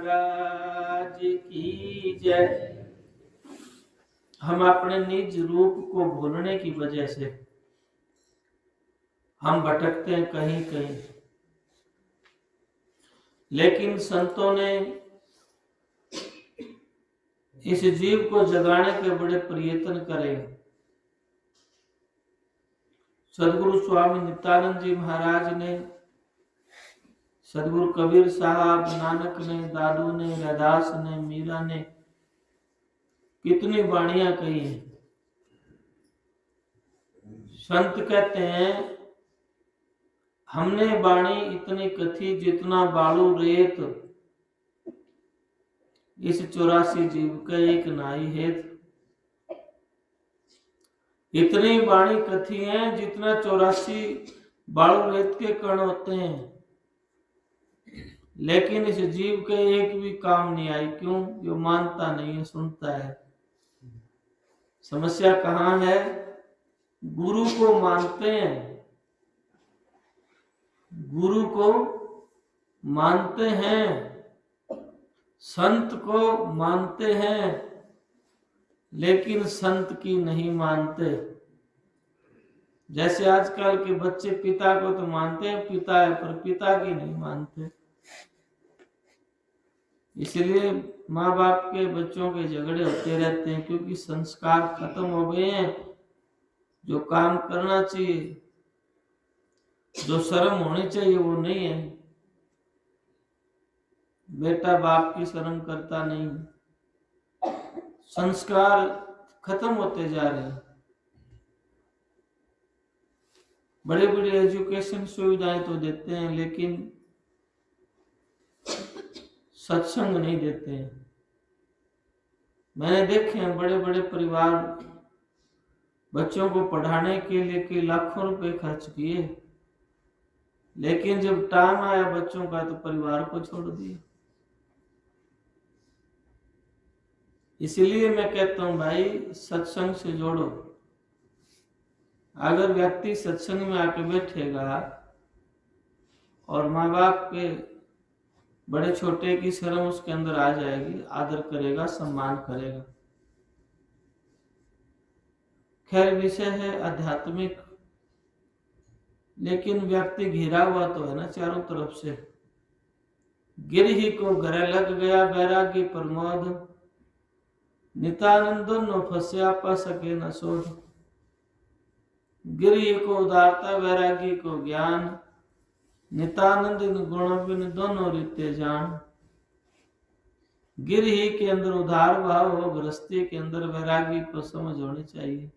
महाराज की जय। हम अपने निज रूप को भूलने की वजह से हम भटकते हैं कहीं कहीं, लेकिन संतों ने इस जीव को जगाने के बड़े प्रयत्न करे। सदगुरु स्वामी नित्यानंद जी महाराज ने, सदगुरु कबीर साहब, नानक ने, दादू ने, रैदास ने, मीरा ने कितनी वाणियां कही हैं। संत कहते हैं हमने वाणी इतनी कथी जितना बालू रेत, इस 84 जीव का एक नाई हेत। इतनी वाणी कथी है जितना 84 बालू रेत के कण होते हैं, लेकिन इस जीव के एक भी काम नहीं आई। क्यों? जो मानता नहीं है, सुनता है। समस्या कहाँ है? गुरु को मानते हैं, गुरु को मानते हैं, संत को मानते हैं, लेकिन संत की नहीं मानते। जैसे आजकल के बच्चे पिता को तो मानते हैं, पिता है, पर पिता की नहीं मानते। इसलिए माँ बाप के बच्चों के झगड़े होते रहते हैं, क्योंकि संस्कार खत्म हो गए हैं। जो काम करना चाहिए, जो शर्म होनी चाहिए, वो नहीं है। बेटा बाप की शर्म करता नहीं। संस्कार खत्म होते जा रहे हैं। बड़े बड़े एजुकेशन सुविधाएं तो देते हैं, लेकिन सत्संग नहीं देते हैं। मैंने देखे हैं बड़े बड़े परिवार बच्चों को पढ़ाने के लिए कि लाखों रुपए खर्च किए, लेकिन जब टाइम आया बच्चों का तो परिवार को छोड़ दिया। इसलिए मैं कहता हूं भाई, सत्संग से जोड़ो। अगर व्यक्ति सत्संग में आके बैठेगा और माँ बाप के बड़े छोटे की शर्म उसके अंदर आ जाएगी, आदर करेगा, सम्मान करेगा। खैर विषय है आध्यात्मिक, लेकिन व्यक्ति घिरा हुआ तो है ना चारों तरफ से। गिर ही को गरे लग गया बैरागी प्रमोद, नित्यानंद न फस्या पा सके न शोध। गिर ही को उदारता, बैरागी को ज्ञान, नित्यानंद इन गुणों बिन दोनों रीते जान। गिर ही के अंदर उदार भाव हो, गृहस्थी के अंदर वैरागी को समझ होनी चाहिए।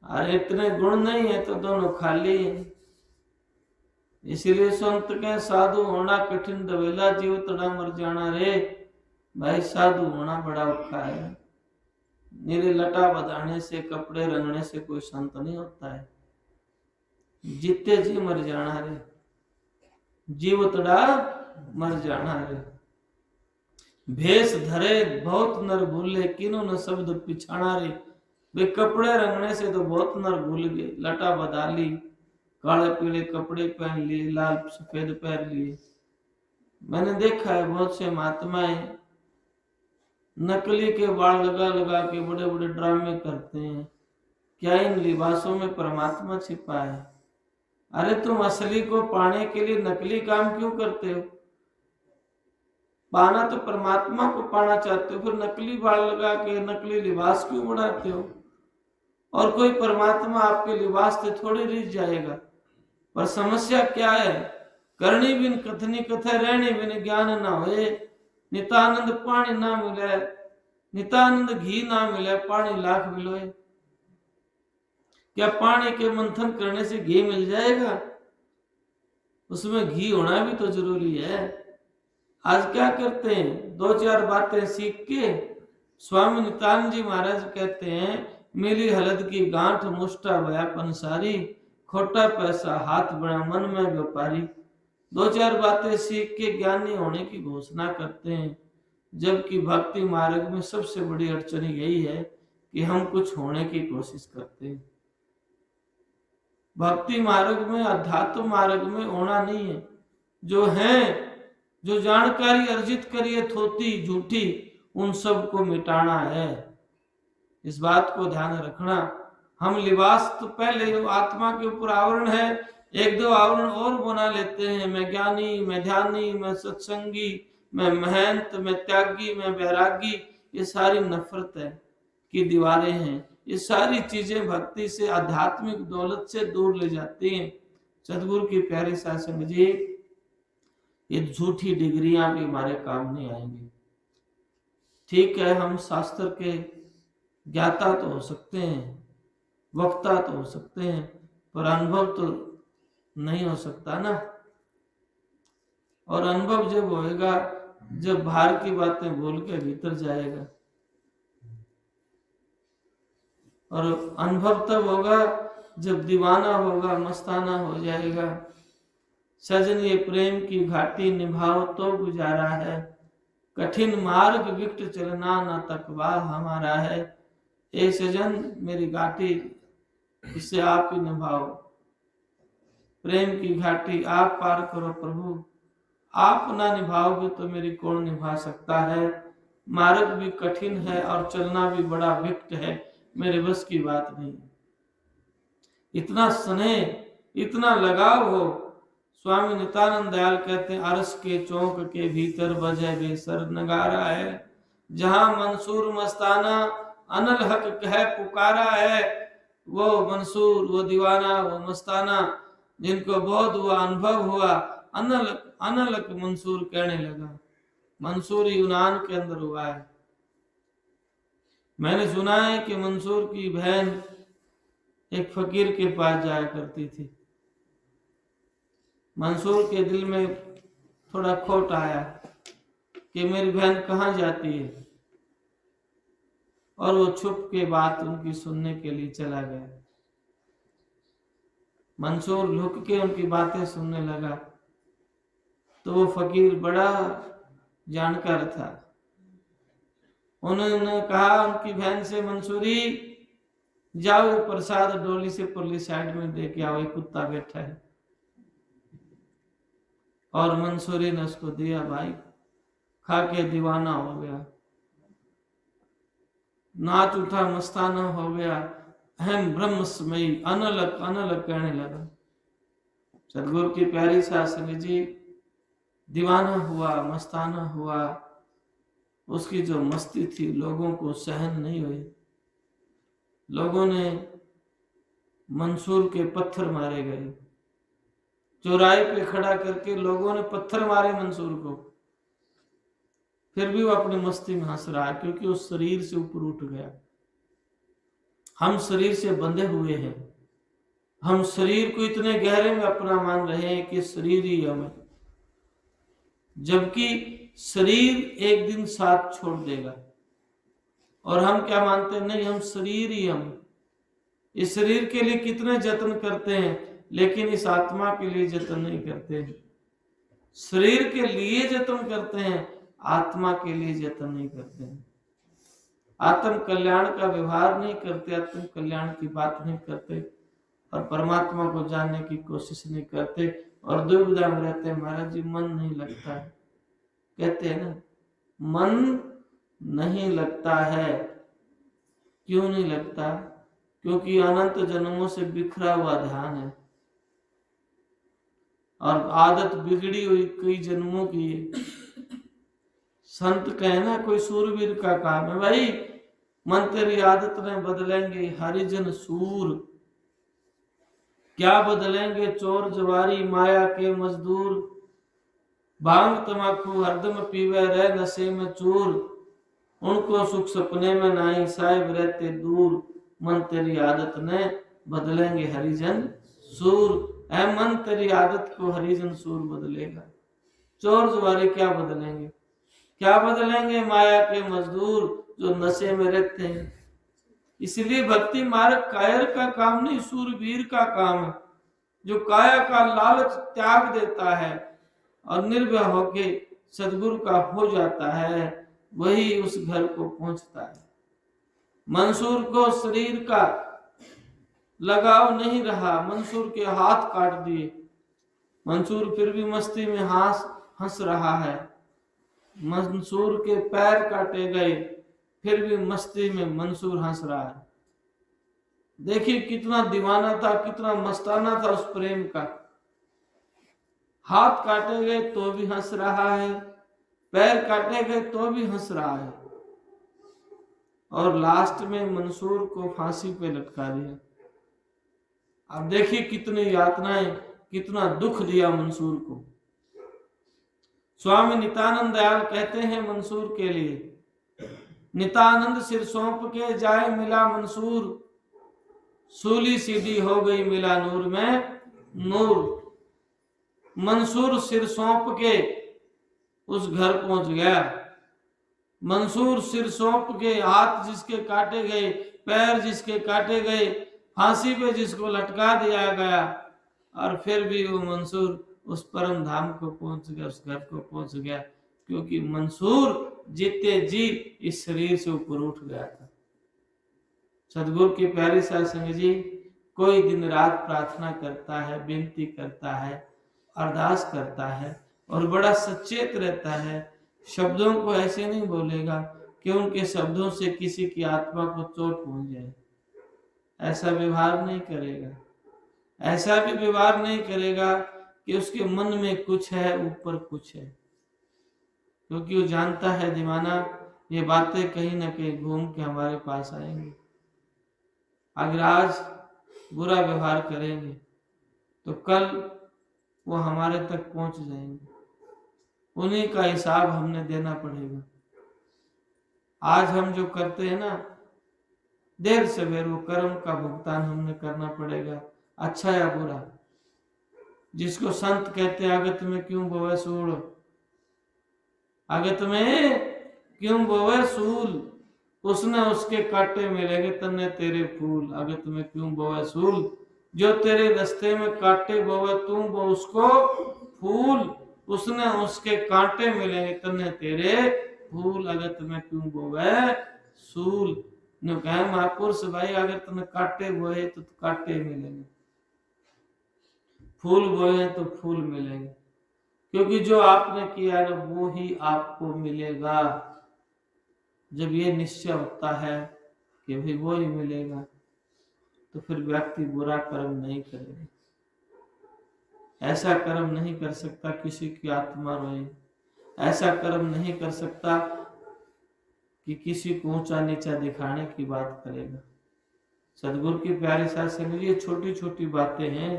अरे इतने गुण नहीं है तो दोनों खाली है। इसीलिए संत के साधु होना कठिन दवेला, जीव तड़ा मर जाना रे। भाई साधु होना बड़ा औखा है। मेरे लटा बधाने से, कपड़े रंगने से कोई संत नहीं होता है। जीते जी मर जाना रे, जीव तड़ा मर जाना रे। भेष धरे बहुत नर भूले, किनो न शब्द पिछाना रे। वे कपड़े रंगने से तो बहुत नर भूल गए। लटा बधा ली, काले पीले कपड़े पहन लिए, लाल सफेद पहन लिए। मैंने देखा है बहुत से महात्माएं नकली के बाल लगा लगा के बड़े बड़े ड्रामे करते हैं। क्या इन लिबासों में परमात्मा छिपा है? अरे तुम असली को पाने के लिए नकली काम क्यों करते हो? पाना तो परमात्मा को पाना चाहते हो, फिर नकली बाल लगा के नकली लिबास क्यों बनाते हो? और कोई परमात्मा आपके लिबास से थोड़ी रिझ जाएगा। पर समस्या क्या है? करनी बिन कथनी कथे, रहनी बिन ज्ञान ना होए। नित्यानंद पानी ना मिले, नित्यानंद घी ना मिले, पानी लाख मिलोए। क्या पानी के मंथन करने से घी मिल जाएगा? उसमें घी होना भी तो जरूरी है। आज क्या करते हैं? 2-4 बातें सीख के स्वामी नित्यानंद जी महाराज कहते हैं, मिली हलद की गांठ मुष्टा भया पंसारी, खोटा पैसा हाथ बना मन में व्यापारी। 2-4 बातें सीख के ज्ञानी होने की घोषणा करते हैं, जबकि भक्ति मार्ग में सबसे बड़ी अड़चन यही है कि हम कुछ होने की कोशिश करते हैं। भक्ति मार्ग में, अध्यात्म मार्ग में होना नहीं है। जो है, जो जानकारी अर्जित करिए थोती झूठी, उन सब को मिटाना है। इस बात को ध्यान रखना। हम लिबास तो पहले आत्मा के ऊपर आवरण है, एक दो आवरण और बना लेते हैं, मैं ज्ञानी, मैं ध्यानी, मैं सत्संगी, मैं महंत, मैं त्यागी, मैं वैरागी। ये सारी नफरत है की दीवारें हैं। ये सारी चीजें भक्ति से, आध्यात्मिक दौलत से दूर ले जाती हैं। सदगुरु की प्यारी साध संगत जी, ये झूठी डिग्रियां भी हमारे काम नहीं आएंगी। ठीक है, हम शास्त्र के ज्ञाता तो हो सकते हैं, वक्ता तो हो सकते हैं, पर अनुभव तो नहीं हो सकता ना। और अनुभव जब होएगा जब बाहर की बातें बोल के भीतर जाएगा, और अनुभव तब होगा जब दीवाना होगा, मस्ताना हो जाएगा। सजन ये प्रेम की घाटी निभाओ तो गुजारा है, कठिन मार्ग विकट चलना न तकवा हमारा है। ए सजन मेरी घाटी इसे आप ही निभाओ, प्रेम की घाटी आप पार करो प्रभु, आप ना निभाओगे तो मेरी कौन निभा सकता है। मार्ग भी कठिन है और चलना भी बड़ा विकट है, मेरे बस की बात नहीं। इतना स्नेह, इतना लगाव हो। स्वामी नित्यानंद दयाल कहते हैं, अरस के चौक के भीतर बजे बेसर नगारा है, जहां मंसूर मस्ताना अनल हक कह पुकारा है। वो मंसूर, वो दीवाना, वो मस्ताना जिनको बहुत हुआ, अनुभव हुआ, अनलक मंसूर कहने लगा। मंसूर यूनान के अंदर हुआ है। मैंने सुना है कि मंसूर की बहन एक फकीर के पास जाया करती थी। मंसूर के दिल में थोड़ा खोट आया कि मेरी बहन कहाँ जाती है, और वो छुप के बात उनकी सुनने के लिए चला गया। मंसूर लुक के उनकी बातें सुनने लगा तो वो फकीर बड़ा जानकार था। उन्होंने कहा उनकी बहन से, मंसूरी जाओ प्रसाद डोली से परली साइड में दे के आओ, एक कुत्ता बैठा है। और मंसूरी ने उसको दिया। भाई खा के दीवाना हो गया, नाच उठा, मस्ताना हो गया, अहम ब्रह्मस्मयी अनलक अनलक कहने लगा। सदगुरु की प्यारी साध संगत जी, दीवाना हुआ, मस्ताना हुआ। उसकी जो मस्ती थी लोगों को सहन नहीं हुई। लोगों ने मंसूर के पत्थर मारे गए, चौराहे पे खड़ा करके लोगों ने पत्थर मारे मंसूर को। फिर भी वो अपनी मस्ती में हंस रहा है, क्योंकि उस शरीर से ऊपर उठ गया। हम शरीर से बंधे हुए हैं, हम शरीर को इतने गहरे में अपना मान रहे हैं कि शरीर ही हमें, जबकि शरीर एक दिन साथ छोड़ देगा। और हम क्या मानते हैं, नहीं हम शरीर ही हम। इस शरीर के लिए कितने जतन करते हैं, लेकिन इस आत्मा के लिए जतन नहीं करते हैं। शरीर के लिए जतन करते हैं, आत्मा के लिए जतन नहीं करते हैं। आत्म कल्याण का व्यवहार नहीं करते, आत्म कल्याण की बात नहीं करते, और परमात्मा को जानने की कोशिश नहीं करते, और दुविधा में रहते हैं। महाराज जी मन नहीं लगता है, कहते हैं ना, मन नहीं लगता है। क्यों नहीं लगता? क्योंकि अनंत जन्मों से बिखरा हुआ ध्यान है, और आदत बिगड़ी हुई कई जन्मों की है। संत कहे ना, कोई सूरवीर का काम है। भाई मन तेरी आदत ने बदलेंगे हरिजन सूर, क्या बदलेंगे चोर जवारी माया के मजदूर। भांग तमाकू हरदम पीवे रहे नशे में चूर, उनको सुख सपने में नाई साहिब रहते दूर। मन तेरी आदत ने बदलेंगे हरिजन सूर। ऐ मन तेरी आदत को हरिजन सूर बदलेगा। चोर जवारी क्या बदलेंगे? क्या बदलेंगे? माया के मजदूर जो नशे में रहते हैं। इसलिए भक्ति मार्ग कायर का काम नहीं, सूरवीर का काम है। जो काया का लालच त्याग देता है और निर्भय होके सदगुरु का हो जाता है, वही उस घर को पहुंचता है। मंसूर को शरीर का लगाव नहीं रहा, मंसूर के हाथ काट दिए। मंसूर फिर भी मस्ती में हंस रहा है। मंसूर के पैर काटे गए, फिर भी मस्ती में मंसूर हंस रहा है। देखिए कितना दीवाना था, कितना मस्ताना था उस प्रेम का। हाथ काटे गए तो भी हंस रहा है, पैर काटे गए तो भी हंस रहा है, और लास्ट में मंसूर को फांसी पे लटका दिया। अब देखिए कितनी यातनाएं, कितना दुख दिया मंसूर को। स्वामी नित्यानंद दयाल कहते हैं मंसूर के लिए, नित्यानंद सिर सौंप के जाए मिला मंसूर, सूली सीधी हो गई मिला नूर में नूर। मंसूर सिर सौंप के उस घर पहुंच गया। मंसूर सिर सौंप के, हाथ जिसके काटे गए, पैर जिसके काटे गए, फांसी पे जिसको लटका दिया गया, और फिर भी वो मंसूर उस परम धाम को पहुंच गया, उस घर को पहुंच गया, क्योंकि मंसूर जीते जी इस शरीर से ऊपर उठ गया था। सदगुरु की प्यारी साध संगत जी, कोई दिन रात प्रार्थना करता है, विनती करता है, अरदास करता है और बड़ा सचेत रहता है, शब्दों को ऐसे नहीं बोलेगा कि उनके शब्दों से किसी की आत्मा को चोट पहुंच जाए। ऐसा व्यवहार नहीं करेगा, ऐसा भी व्यवहार नहीं करेगा कि उसके मन में कुछ है, ऊपर कुछ है, क्योंकि वो जानता है दीवाना ये बातें कहीं ना कहीं घूम के हमारे पास आएंगी। अगर आज बुरा व्यवहार करेंगे तो कल वो हमारे तक पहुंच जाएंगे, उन्हीं का हिसाब हमने देना पड़ेगा। आज हम जो करते हैं ना, देर सवेर वो कर्म का भुगतान हमने करना पड़ेगा, अच्छा या बुरा। जिसको संत कहते हैं, अगत में क्यों बोवे सूल, अगत में क्यों बोवे सूल, उसने उसके कांटे मिलेंगे तन्ने तेरे फूल। अगत में क्यों बोवे सूल, जो तेरे रास्ते में कांटे बोवे तू वो उसको फूल, उसने उसके कांटे मिलेंगे तन्ने तेरे फूल। अगत में क्यों बोवे सूल, ने कहा महापुरुष भाई, अगर तुम्हें कांटे बोए तो कांटे मिलेंगे, फूल बोए तो फूल मिलेंगे, क्योंकि जो आपने किया है वो ही आपको मिलेगा। जब ये निश्चय होता है कि भाई वो ही मिलेगा, तो फिर व्यक्ति बुरा कर्म नहीं करेगा। ऐसा कर्म नहीं कर सकता किसी की आत्मा रोए, ऐसा कर्म नहीं कर सकता कि किसी को ऊंचा नीचा दिखाने की बात करेगा। सदगुरु की प्यारी साध संगत, ये छोटी छोटी बातें हैं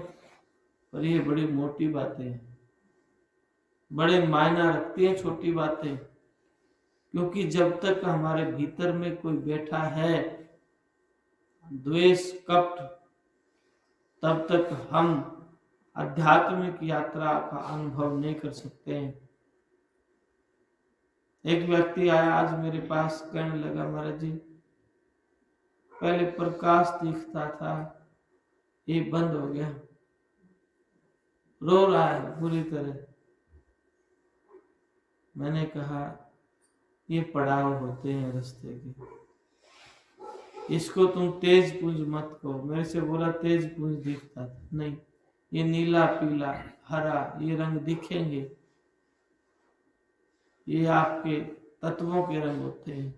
पर ये बड़ी मोटी बातें हैं, बड़े मायना रखती हैं छोटी बातें, क्योंकि जब तक हमारे भीतर में कोई बैठा है द्वेष कपट, तब तक हम आध्यात्मिक यात्रा का अनुभव नहीं कर सकते हैं। एक व्यक्ति आया आज मेरे पास, कहने लगा महाराज जी, पहले प्रकाश दिखता था, ये बंद हो गया, रो रहा है बुरी तरह। मैंने कहा ये पड़ाव होते हैं रास्ते के, इसको तुम तेज पुंज मत कहो। मेरे से बोला तेज पुंज दिखता था, नहीं, ये नीला पीला हरा ये रंग दिखेंगे, ये आपके तत्वों के रंग होते हैं।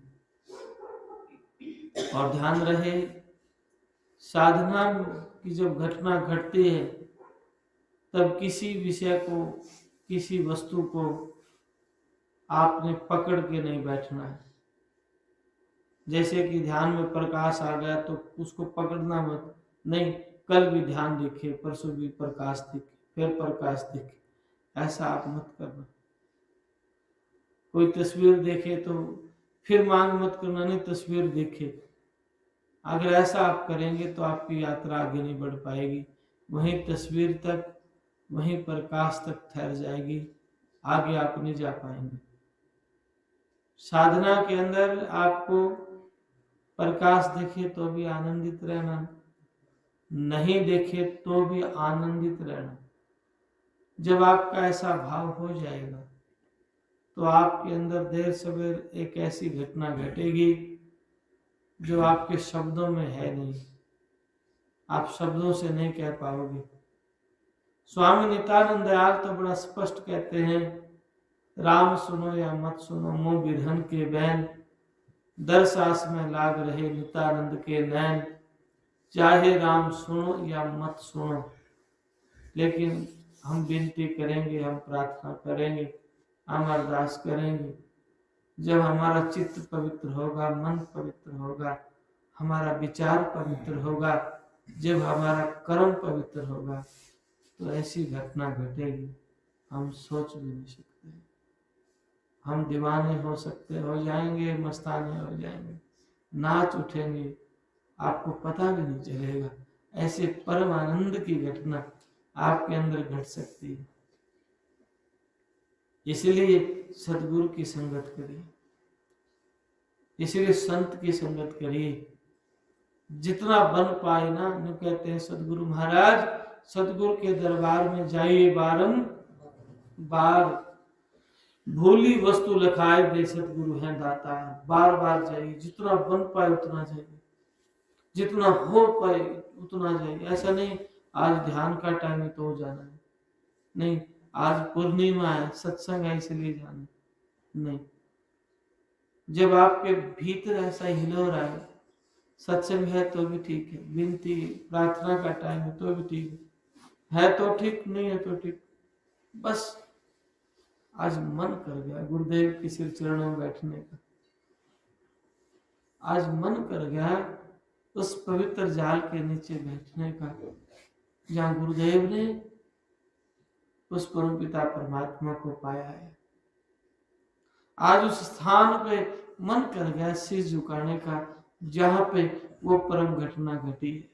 और ध्यान रहे, साधना की जब घटना घटती है तब किसी विषय को, किसी वस्तु को आपने पकड़ के नहीं बैठना है। जैसे कि ध्यान में प्रकाश आ गया तो उसको पकड़ना मत, नहीं, कल भी ध्यान दिखे, परसों भी प्रकाश दिखे, फिर प्रकाश दिखे, ऐसा आप मत करना। कोई तस्वीर देखे तो फिर मांग मत करना, नहीं तस्वीर देखे। अगर ऐसा आप करेंगे तो आपकी यात्रा आगे नहीं बढ़ पाएगी, वहीं तस्वीर तक, वहीं प्रकाश तक ठहर जाएगी, आगे आप नहीं जा पाएंगे। साधना के अंदर आपको प्रकाश दिखे तो भी आनंदित रहना, नहीं देखे तो भी आनंदित रहना। जब आपका ऐसा भाव हो जाएगा तो आपके अंदर देर सवेर एक ऐसी घटना घटेगी जो आपके शब्दों में है नहीं, आप शब्दों से नहीं कह पाओगे। स्वामी नित्यानंद दयाल तो बड़ा स्पष्ट कहते हैं राम सुनो या मत सुनो मुँह बिरहन के बैन, दर सांस में लाग रहे नित्यानंद के नैन। चाहे राम सुनो या मत सुनो, लेकिन हम विनती करेंगे, हम प्रार्थना करेंगे, हम अरदास करेंगे। जब हमारा चित्त पवित्र होगा, मन पवित्र होगा, हमारा विचार पवित्र होगा, जब हमारा कर्म पवित्र होगा, तो ऐसी घटना घटेगी हम सोच भी नहीं सकते। हम दीवाने हो सकते हो जाएंगे, मस्ताने हो जाएंगे, नाच उठेंगे, आपको पता भी नहीं चलेगा। ऐसे परम आनंद की घटना आपके अंदर घट सकती है। इसलिए सदगुरु की संगत करिए, इसलिए संत की संगत करिए। जितना बन पाए ना, नु कहते हैं सदगुरु महाराज, सदगुरु के दरबार में जाइए बारंबार, भूली वस्तु लखाए दे सदगुरु है दाता। बार बार जाइए, जितना बन पाए उतना जाइए, जितना हो पाए उतना जाइए। ऐसा नहीं आज ध्यान का टाइम है तो जाना है, नहीं आज पूर्णिमा है सत्संग है इसलिए जाना, नहीं। जब आपके भीतर ऐसा हिलोर आए, सत्संग है तो भी ठीक है, विनती प्रार्थना का टाइम है तो भी ठीक है तो ठीक, नहीं है तो ठीक। बस आज मन कर गया गुरुदेव के सिर चरणों में बैठने का, आज मन कर गया उस पवित्र जाल के नीचे बैठने का, जहाँ गुरुदेव ने उस परम पिता परमात्मा को पाया है। आज उस स्थान पे मन कर गया शीश झुकाने का, जहां पे वो परम घटना घटी है।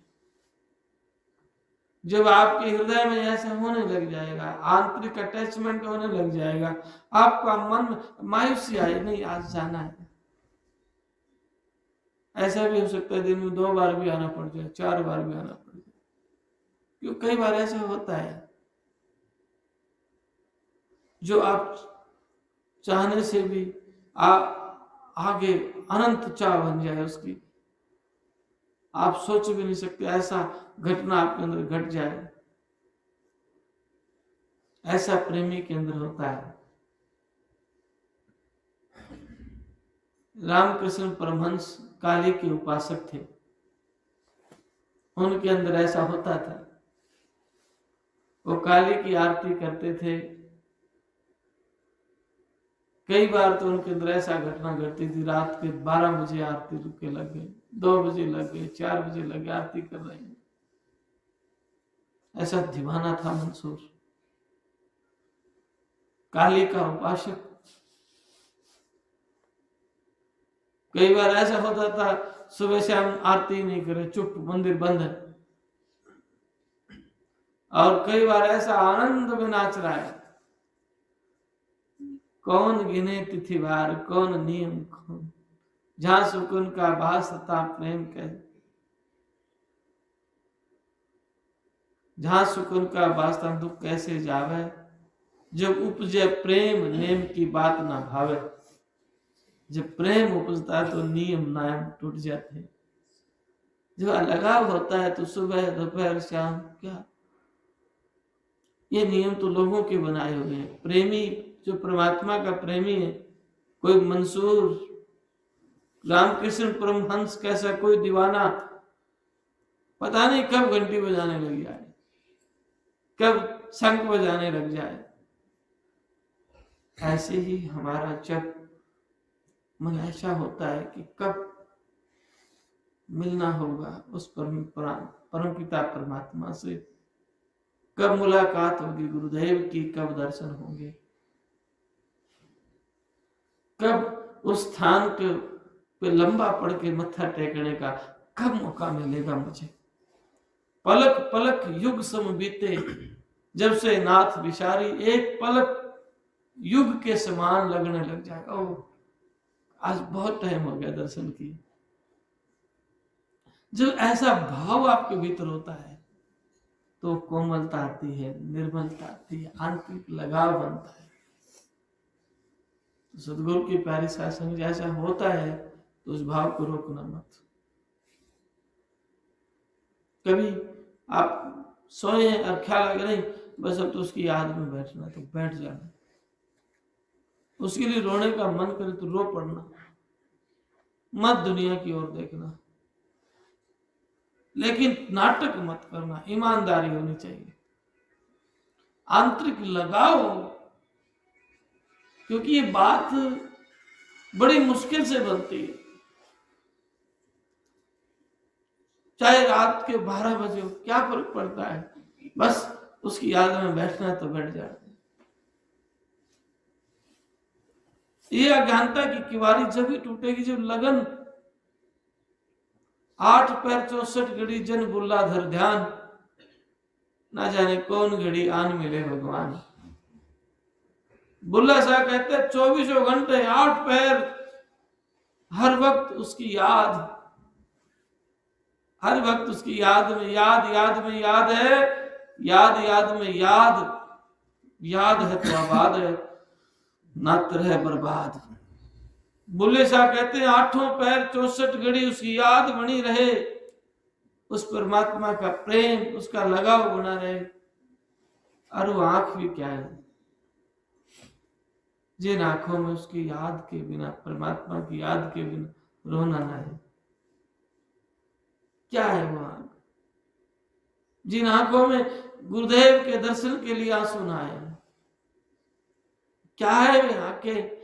जब आपके हृदय में ऐसा होने लग जाएगा, आंतरिक अटैचमेंट होने लग जाएगा, आपका मन मायूसी आए, नहीं आज जाना है। ऐसा भी हो सकता है दिन में 2 बार भी आना पड़ जाए, 4 बार भी आना पड़ जाए, क्यों कई बार ऐसा होता है जो आप चाहने से भी आगे अनंत चाह बन जाए उसकी, आप सोच भी नहीं सकते ऐसा घटना आपके अंदर घट जाए। ऐसा प्रेमी के अंदर होता है। रामकृष्ण परमहंस काली के उपासक थे, उनके अंदर ऐसा होता था, वो काली की आरती करते थे। कई बार तो उनके अंदर ऐसा घटना घटती थी, रात के 12 बजे आरती रुके लग गए, 2 बजे लग गए, 4 बजे लग गए, आरती कर रहे हैं। ऐसा दीवाना था मंसूर, काली का उपासक। कई बार ऐसा होता था सुबह से हम आरती नहीं करे, चुप, मंदिर बंद है। और कई बार ऐसा आनंद में नाच रहा है, कौन गिने तिथिवार, कौन नियम कौन, जहां सुकून का भासता प्रेम कह, जहां सुकून का वास्ता दुख कैसे जावे, जब उपजे प्रेम नेम की बात ना भावे। जब प्रेम उपजता है तो नियम नायम टूट जाते हैं। जब लगाव होता है तो सुबह दोपहर शाम, क्या ये नियम तो लोगों के बनाए हुए हैं। प्रेमी जो परमात्मा का प्रेमी है, कोई मंसूर रामकृष्ण परमहंस कैसा कोई दीवाना, पता नहीं कब घंटी बजाने लग जाए, कब शंख बजाने लग जाए। ऐसे ही हमारा जब मन ऐसा होता है कि कब मिलना होगा उस परम पिता परमात्मा से, कब मुलाकात होगी गुरुदेव की, कब दर्शन होंगे, कब उस स्थान पे लंबा पड़ के मत्था टेकने का कब मौका मिलेगा मुझे। पलक पलक युग सम बीते, जब से नाथ विचारी, एक पलक युग के समान लगने लग जाएगा। ओ आज बहुत टाइम हो गया दर्शन की। जब ऐसा भाव आपके भीतर होता है तो कोमलता आती है, निर्मलता आती है, आंतरिक लगाव बनता है। तो सदगुरु की प्यारी सत्संग जैसा होता है तो उस भाव को रोकना मत। कभी आप सोए और ख्याल आ गया, नहीं बस अब तो उसकी याद में बैठना, तो बैठ जाना। उसके लिए रोने का मन करे तो रो पड़ना, मत दुनिया की ओर देखना, लेकिन नाटक मत करना, ईमानदारी होनी चाहिए, आंतरिक लगाव हो, क्योंकि ये बात बड़ी मुश्किल से बनती है। चाहे रात के 12 बजे हो, क्या फर्क पड़ता है, बस उसकी याद में बैठना है तो बैठ जाए। ये अज्ञानता की किवारी जब ही टूटेगी जब लगन 8 पैर 64 घड़ी जन बुल्ला धर ध्यान, ना जाने कौन घड़ी आन मिले भगवान। बुल्ला साहब कहते हैं 24 घंटे 8 पैर, हर वक्त उसकी याद, हर वक्त उसकी याद में याद, याद में याद है, याद याद में याद, याद है तो आबाद है, नात्र है बर्बाद। बुल्ले शाह कहते हैं 8 पैर 64 घड़ी उसकी याद बनी रहे, उस परमात्मा का प्रेम, उसका लगाव बना रहे। और वो आंख भी क्या है, जिन आंखों में उसकी याद के बिना, परमात्मा की याद के बिना रोना ना है, क्या है वो आंख? जिन आंखों में गुरुदेव के दर्शन के लिए आंसू ना आए, क्या है वे आंखें,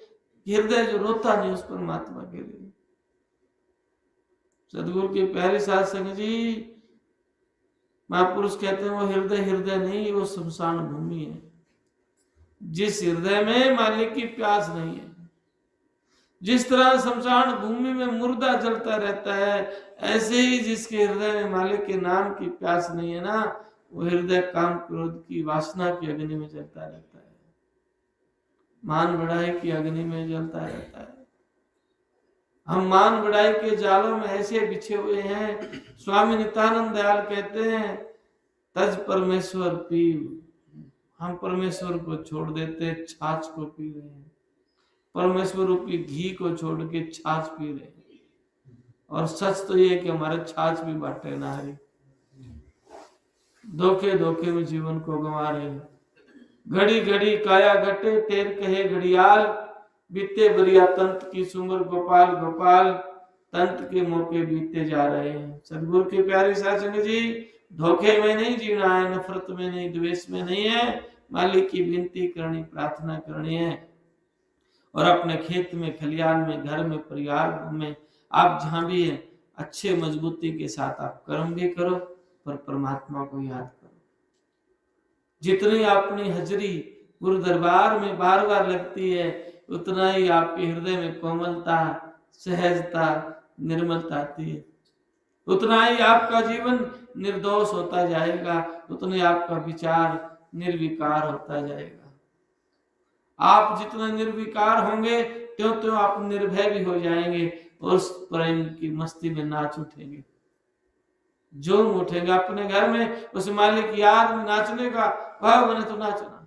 हृदय जो रोता नहीं उस परमात्मा के लिए। सदगुरु के प्यारे साध संगत जी, महापुरुष कहते हैं वो हृदय हृदय नहीं, वो शमशान भूमि है। जिस हृदय में मालिक की प्यास नहीं है, जिस तरह शमशान भूमि में मुर्दा जलता रहता है, ऐसे ही जिसके हृदय में मालिक के नाम की प्यास नहीं है ना, वो हृदय काम क्रोध की वासना की अग्नि में जलता रहता है, मान बढ़ाई की अग्नि में जलता रहता है। हम मान बढ़ाई के जालों में ऐसे बिछे हुए हैं। स्वामी नित्यानंद दयाल कहते हैं तज परमेश्वर पीव, हम परमेश्वर को छोड़ देते छाछ को पी रहे हैं, परमेश्वर रूपी घी को छोड़ के छाछ पी रहे हैं। और सच तो ये कि हमारे छाछ भी बांटे ना रही, धोखे धोखे में जीवन को गंवा रहे हैं। घड़ी घड़ी काया घटे टेर कहे घड़ियाल, बीते बरिया तंत की सुमर गोपाल गोपाल, तंत के मौके बीते जा रहे हैं। सदगुरु के प्यारे साथ संगत जी, धोखे में नहीं जीना है, नफरत में नहीं, द्वेष में नहीं है, मालिक की विनती करनी, प्रार्थना करनी है। और अपने खेत में, खलियान में, घर में, परिवार में, आप जहां भी हैं, अच्छे मजबूती के साथ आप कर्म भी करो, पर परमात्मा को याद करो। जितनी अपनी हाजिरी गुरु दरबार में बार बार लगती है, उतना ही आपके हृदय में कोमलता, सहजता, निर्मलता आती है, उतना ही आपका जीवन निर्दोष होता जाएगा, उतने आपका विचार निर्विकार होता जाएगा। आप जितना निर्विकार होंगे त्यों त्यों आप निर्भय भी हो जाएंगे और उस प्रेम की मस्ती में नाच उठेंगे, जोम उठेगा अपने घर में, उस मालिक की याद में नाचने का भाव बने तो नाचना।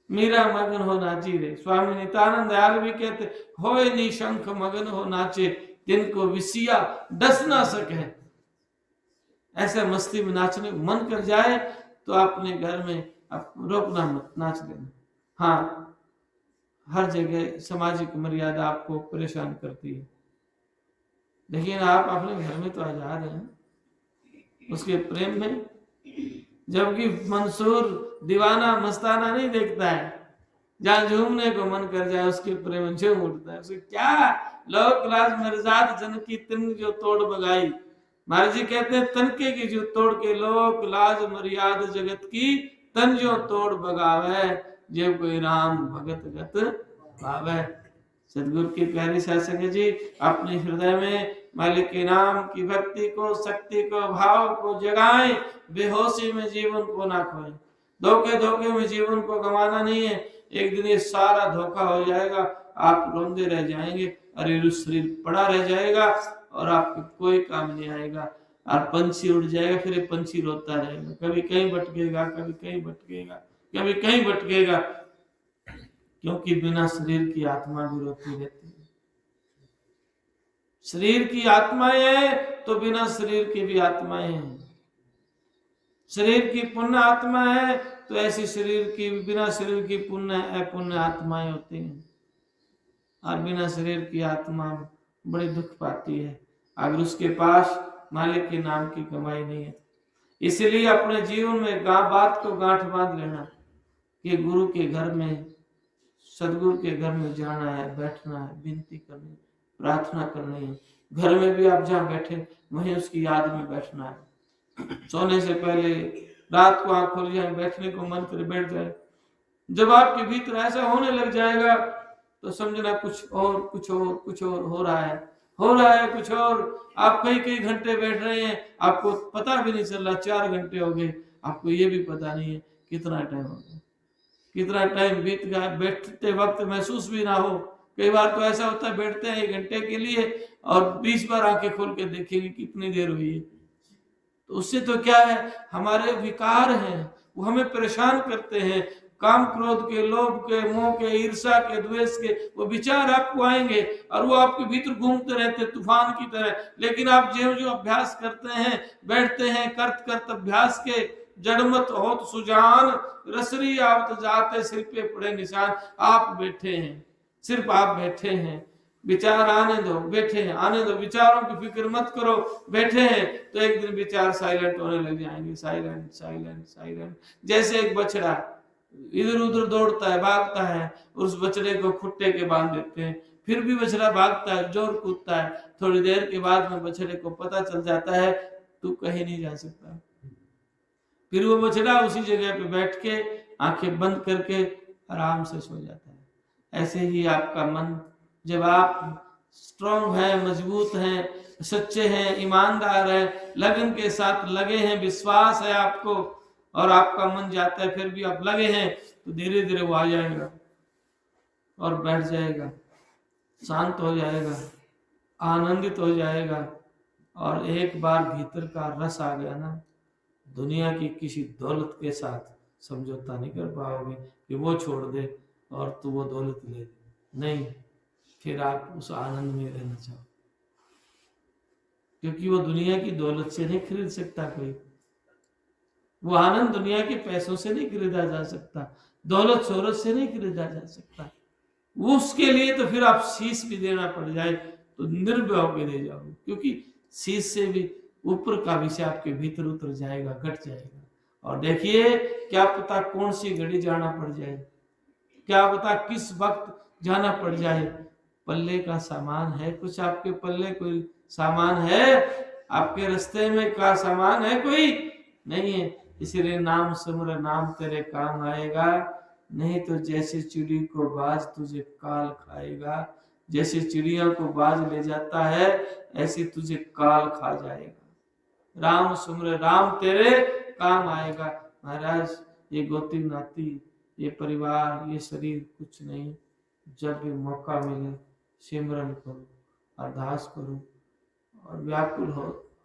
मीरा मगन हो नाची रे, स्वामी नित्यानंद दयाल भी कहते होए नी शंख मगन हो नाचे, जिनको विसिया डस ना सके। ऐसे मस्ती में नाचने मन कर जाए तो अपने घर में आप रोकना मत, नाच लेना। हाँ, हर जगह सामाजिक मर्यादा आपको परेशान करती है, लेकिन आप अपने घर में तो आजाद हैं उसके प्रेम में। जबकि मंसूर दीवाना मस्ताना नहीं देखता है, जहां झूमने को मन कर जाए उसके प्रेम में झूम उठता है। उसे क्या लोक लाज मर्जाद जन की तिन जो तोड़ बगाई, महाराज जी कहते हैं तनके की जो तोड़ के लोक लाज मर्याद जगत की तन जो तोड़ बगावे, जब कोई राम भगत गत पावे। सदगुरु की प्यारी साध संगत जी, अपने हृदय में मालिक के नाम की भक्ति को, शक्ति को, भाव को जगाएं, बेहोशी में जीवन को ना खोएं, धोखे धोखे में जीवन को गंवाना नहीं है। एक दिन ये सारा धोखा हो जाएगा, आप रोंदे रह जाएंगे, अरे शरीर पड़ा रह जाएगा और आपके कोई काम नहीं आएगा। और पंछी उड़ जाएगा, फिर ये पंछी रोता रहेगा, कभी कहीं भटकेगा, कभी कहीं भटकेगा, कभी कहीं भटकेगा, क्योंकि बिना शरीर की आत्मा भी रोती रहती है। शरीर की आत्माएं हैं तो बिना शरीर की भी आत्माएं हैं। शरीर की पुण्य आत्मा है, तो ऐसी शरीर की, बिना शरीर की पुण्य अपुण्य आत्माएं होती हैं, और बिना शरीर की आत्मा बड़ी दुख पाती है अगर उसके पास मालिक के नाम की कमाई नहीं है। इसलिए अपने जीवन में बात को गांठ बांध लेना कि गुरु के घर में, सदगुरु के घर में जाना है, बैठना है, विनती करनी, प्रार्थना करनी है। घर में भी आप जहाँ बैठे वहीं उसकी याद में बैठना है। सोने से पहले रात को आंख खोल जाए, बैठने को मन करे बैठ जाए। जब आपके भीतर ऐसा होने लग जाएगा तो समझना कुछ और कुछ और कुछ और हो रहा है, हो रहा है कुछ और। आप कई कई घंटे बैठ रहे हैं, आपको पता भी नहीं चल रहा 4 घंटे हो गए, आपको ये भी पता नहीं है कितना टाइम हो गया, कितना टाइम बीत गया, बैठते वक्त महसूस भी ना हो। कई बार तो ऐसा होता है बैठते हैं 1 घंटे के लिए और 20 बार आंखें खोल के देखेंगे कितनी देर हुई है। तो उससे तो क्या है, हमारे विकार हैं वो हमें परेशान करते हैं। काम क्रोध के, लोभ के, मोह के, ईर्ष्या के, द्वेष के वो विचार आपको आएंगे और वो आपके भीतर घूमते रहते तूफान की तरह। लेकिन आप जो अभ्यास करते हैं, बैठते हैं, करत अभ्यास के, जड़मत होत सुजान, रसरी आवत जाते, सिर पे पड़े निशान। आप बैठे हैं, सिर्फ आप बैठे हैं, विचार आने दो, बैठे हैं, आने दो, विचारों की फिक्र मत करो, बैठे हैं तो एक दिन विचार साइलेंट होने लग जाएंगे। Silent silent silent. जैसे एक बछड़ा इधर उधर दौड़ता है, भागता है, उस बछड़े को खुट्टे के बांध देते हैं, फिर भी बछड़ा भागता है, जोर कूदता है। थोड़ी देर के बाद में बछड़े को पता चल जाता है तू कहीं नहीं जा सकता। फिर वो बछड़ा उसी जगह पे बैठ के आंखें बंद करके आराम से सो जाता है। ऐसे ही आपका मन, जब आप स्ट्रांग है, मजबूत हैं, सच्चे हैं, ईमानदार हैं, लगन के साथ लगे हैं, विश्वास है आपको और आपका मन जाता है फिर भी आप लगे हैं, तो धीरे धीरे वो आ जाएगा और बैठ जाएगा, शांत हो जाएगा, आनंदित हो जाएगा। और एक बार भीतर का रस आ गया ना, दुनिया की किसी दौलत के साथ समझौता नहीं कर पाओगे कि वो छोड़ दे और तू वो दौलत ले। नहीं, फिर आप उस आनंद में रहना चाहो, क्योंकि वो दुनिया की दौलत से नहीं खरीद सकता कोई। वो आनंद दुनिया के पैसों से नहीं खरीदा जा सकता, दौलत शोहरत से नहीं खरीदा जा सकता। वो उसके लिए तो फिर आप शीश भी देना पड़ जाए तो निर्भय होकर दे जाओगे, क्योंकि शीश से भी ऊपर का विषय आपके भीतर उतर जाएगा, घट जाएगा। और देखिए, क्या पता कौन सी घड़ी जाना पड़ जाए, क्या पता किस वक्त जाना पड़ जाए। पल्ले का सामान है कुछ, आपके पल्ले कोई सामान है, आपके रास्ते में का सामान है कोई नहीं है। इसलिए नाम सिमर, नाम तेरे काम आएगा, नहीं तो जैसे चिड़ी को बाज तुझे काल खाएगा। जैसे चिड़िया को बाज ले जाता है ऐसे तुझे काल खा जाएगा। राम सुमर, राम तेरे काम आएगा। महाराज, ये गोती नाती, ये परिवार, ये शरीर कुछ नहीं। जब भी मौका मिले सिमरन करो, अरदास करो, और व्याकुल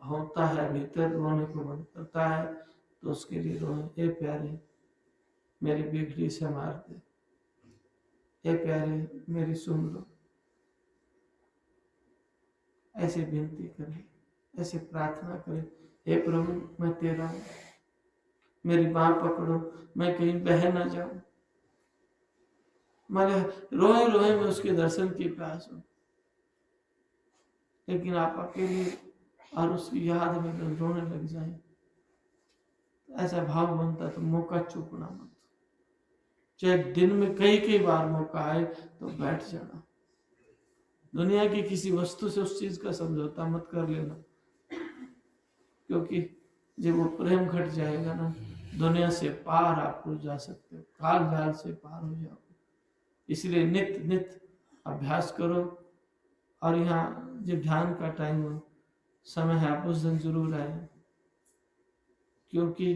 होता है भीतर, रोने को मन करता है तो उसके लिए रोए। ए प्यारे मेरी बिगड़ी से मार दे, ए प्यारे मेरी सुन लो। ऐसे विनती करें, ऐसे प्रार्थना करें, हे प्रभु मैं तेरा हूं, मेरी बाह पकड़ो, मैं कहीं बह ना जाऊं। मैं रोए रोए में उसके दर्शन की प्यास हूं, लेकिन आप अकेले और उसकी याद में रोने लग जाए, ऐसा भाव बनता तो मौका चूकना मत। चाहे दिन में कई बार मौका आए तो बैठ जाना। दुनिया की किसी वस्तु से उस चीज का समझौता मत कर लेना, क्योंकि जब वो प्रेम घट जाएगा ना, दुनिया से पार आप हो जा सकते हो, काल जाल से पार हो जाओ। इसलिए नित नित अभ्यास करो। और यहाँ जब ध्यान का टाइम हो, समय है, आप उस दिन जरूर आए, क्योंकि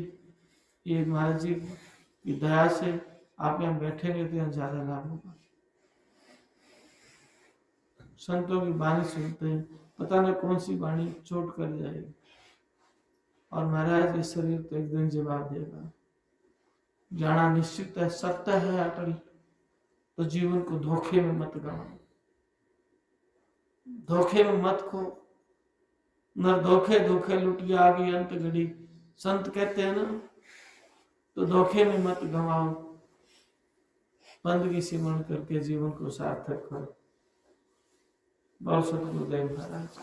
ये महाराज जी की दया से आप यहाँ बैठेंगे तो यहाँ ज्यादा लाभ होगा। संतों की वाणी सुनते हैं, पता न कौन सी वाणी चोट कर जाएगी, और महाराज ये शरीर तो एक दिन जवाब देगा। जाना निश्चित है, सत्य है अटल, तो जीवन को धोखे में मत गवाओ, धोखे में मत खो। न धोखे धोखे लुटिया आगे अंत घड़ी, संत कहते हैं ना। तो धोखे में मत गंवाओ, बंदगी सिमरण करके जीवन को सार्थक करो। बोल सतगुरुदेव महाराज।